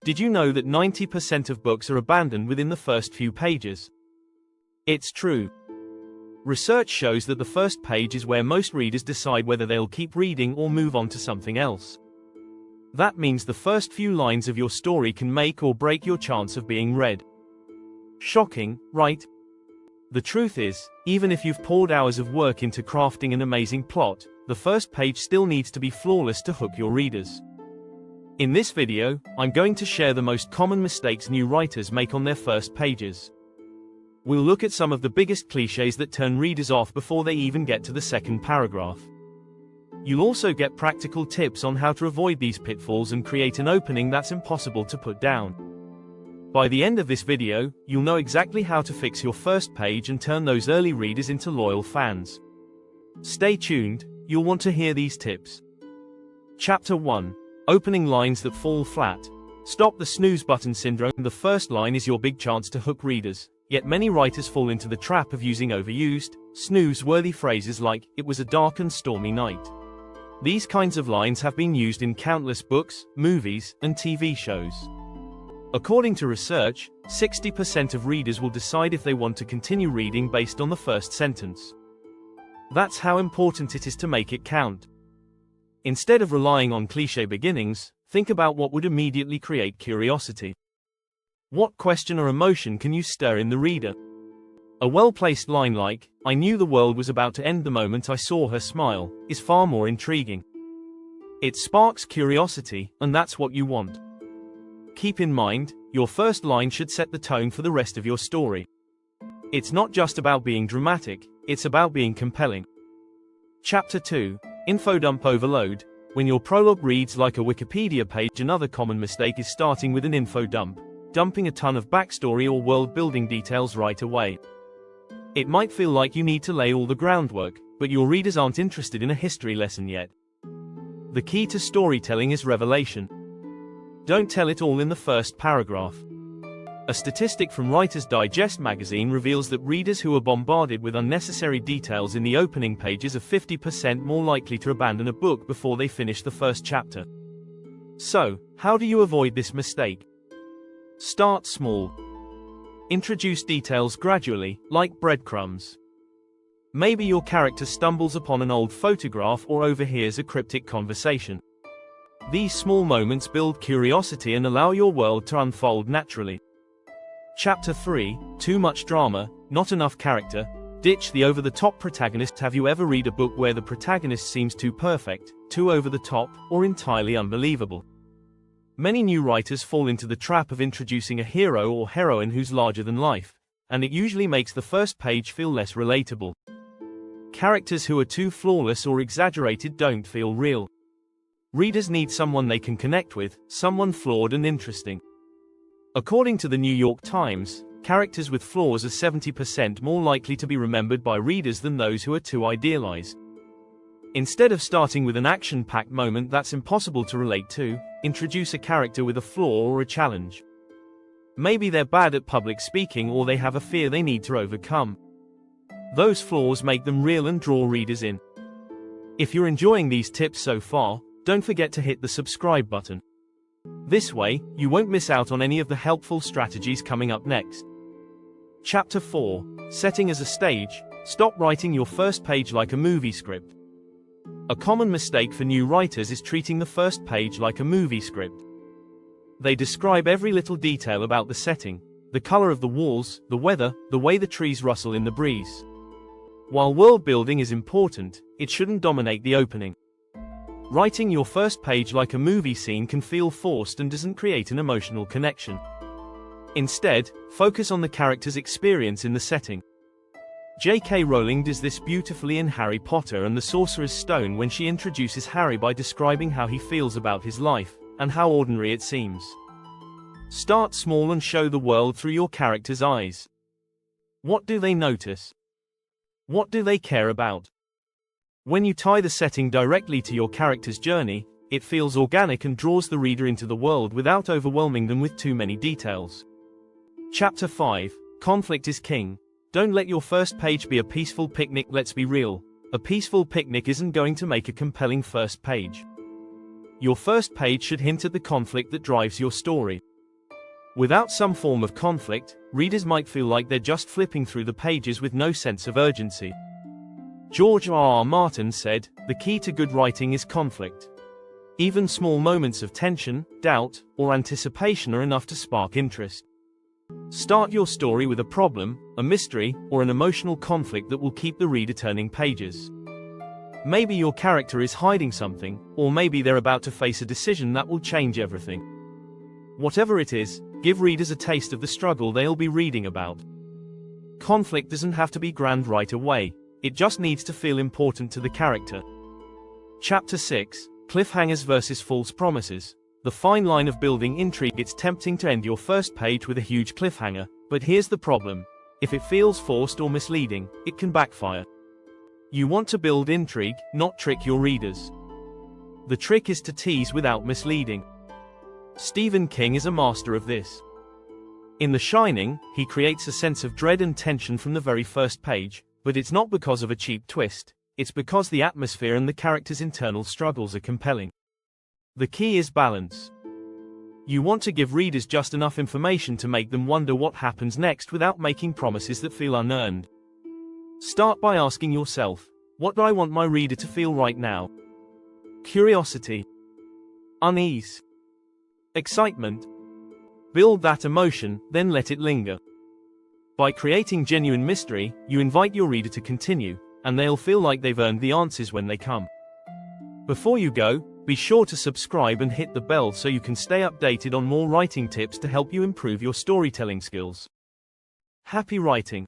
Did you know that 90% of books are abandoned within the first few pages? It's true. Research shows that the first page is where most readers decide whether they'll keep reading or move on to something else. That means the first few lines of your story can make or break your chance of being read. Shocking, right? The truth is, even if you've poured hours of work into crafting an amazing plot, the first page still needs to be flawless to hook your readers. In this video, I'm going to share the most common mistakes new writers make on their first pages. We'll look at some of the biggest clichés that turn readers off before they even get to the second paragraph. You'll also get practical tips on how to avoid these pitfalls and create an opening that's impossible to put down. By the end of this video, you'll know exactly how to fix your first page and turn those early readers into loyal fans. Stay tuned, you'll want to hear these tips. Chapter 1. Opening lines that fall flat. Stop the snooze button syndrome. The first line is your big chance to hook readers, yet many writers fall into the trap of using overused, snooze-worthy phrases like, "It was a dark and stormy night." These kinds of lines have been used in countless books, movies, and TV shows. According to research, 60% of readers will decide if they want to continue reading based on the first sentence. That's how important it is to make it count. Instead of relying on cliché beginnings, think about what would immediately create curiosity. What question or emotion can you stir in the reader? A well-placed line like, "I knew the world was about to end the moment I saw her smile," is far more intriguing. It sparks curiosity, and that's what you want. Keep in mind, your first line should set the tone for the rest of your story. It's not just about being dramatic, it's about being compelling. Chapter 2. Info dump overload. When your prologue reads like a Wikipedia page, another common mistake is starting with an info dump, dumping a ton of backstory or world-building details right away. It might feel like you need to lay all the groundwork, but your readers aren't interested in a history lesson yet. The key to storytelling is revelation. Don't tell it all in the first paragraph. A statistic from Writer's Digest magazine reveals that readers who are bombarded with unnecessary details in the opening pages are 50% more likely to abandon a book before they finish the first chapter. So, how do you avoid this mistake? Start small. Introduce details gradually, like breadcrumbs. Maybe your character stumbles upon an old photograph or overhears a cryptic conversation. These small moments build curiosity and allow your world to unfold naturally. Chapter 3. Too much drama, not enough character. Ditch the over-the-top protagonist. Have you ever read a book where the protagonist seems too perfect, too over-the-top, or entirely unbelievable? Many new writers fall into the trap of introducing a hero or heroine who's larger than life, and it usually makes the first page feel less relatable. Characters who are too flawless or exaggerated don't feel real. Readers need someone they can connect with, someone flawed and interesting. According to the New York Times, characters with flaws are 70% more likely to be remembered by readers than those who are too idealized. Instead of starting with an action-packed moment that's impossible to relate to, introduce a character with a flaw or a challenge. Maybe they're bad at public speaking or they have a fear they need to overcome. Those flaws make them real and draw readers in. If you're enjoying these tips so far, don't forget to hit the subscribe button. This way, you won't miss out on any of the helpful strategies coming up next. Chapter 4. Setting as a stage. Stop writing your first page like a movie script. A common mistake for new writers is treating the first page like a movie script. They describe every little detail about the setting, the color of the walls, the weather, the way the trees rustle in the breeze. While world building is important, it shouldn't dominate the opening. Writing your first page like a movie scene can feel forced and doesn't create an emotional connection. Instead, focus on the character's experience in the setting. J.K. Rowling does this beautifully in Harry Potter and the Sorcerer's Stone when she introduces Harry by describing how he feels about his life, and how ordinary it seems. Start small and show the world through your character's eyes. What do they notice? What do they care about? When you tie the setting directly to your character's journey, it feels organic and draws the reader into the world without overwhelming them with too many details. Chapter 5. Conflict is king. Don't let your first page be a peaceful picnic. Let's be real. A peaceful picnic isn't going to make a compelling first page. Your first page should hint at the conflict that drives your story. Without some form of conflict, readers might feel like they're just flipping through the pages with no sense of urgency. George R.R. Martin said, "The key to good writing is conflict. Even small moments of tension, doubt, or anticipation are enough to spark interest." Start your story with a problem, a mystery, or an emotional conflict that will keep the reader turning pages. Maybe your character is hiding something, or maybe they're about to face a decision that will change everything. Whatever it is, give readers a taste of the struggle they'll be reading about. Conflict doesn't have to be grand right away, it just needs to feel important to the character. Chapter 6: Cliffhangers versus False Promises. The fine line of building intrigue. It's tempting to end your first page with a huge cliffhanger, but here's the problem. If it feels forced or misleading, it can backfire. You want to build intrigue, not trick your readers. The trick is to tease without misleading. Stephen King is a master of this. In The Shining, he creates a sense of dread and tension from the very first page, but it's not because of a cheap twist, it's because the atmosphere and the characters' internal struggles are compelling. The key is balance. You want to give readers just enough information to make them wonder what happens next without making promises that feel unearned. Start by asking yourself, what do I want my reader to feel right now? Curiosity, unease, excitement. Build that emotion, then let it linger. By creating genuine mystery, you invite your reader to continue, and they'll feel like they've earned the answers when they come. Before you go, be sure to subscribe and hit the bell so you can stay updated on more writing tips to help you improve your storytelling skills. Happy writing!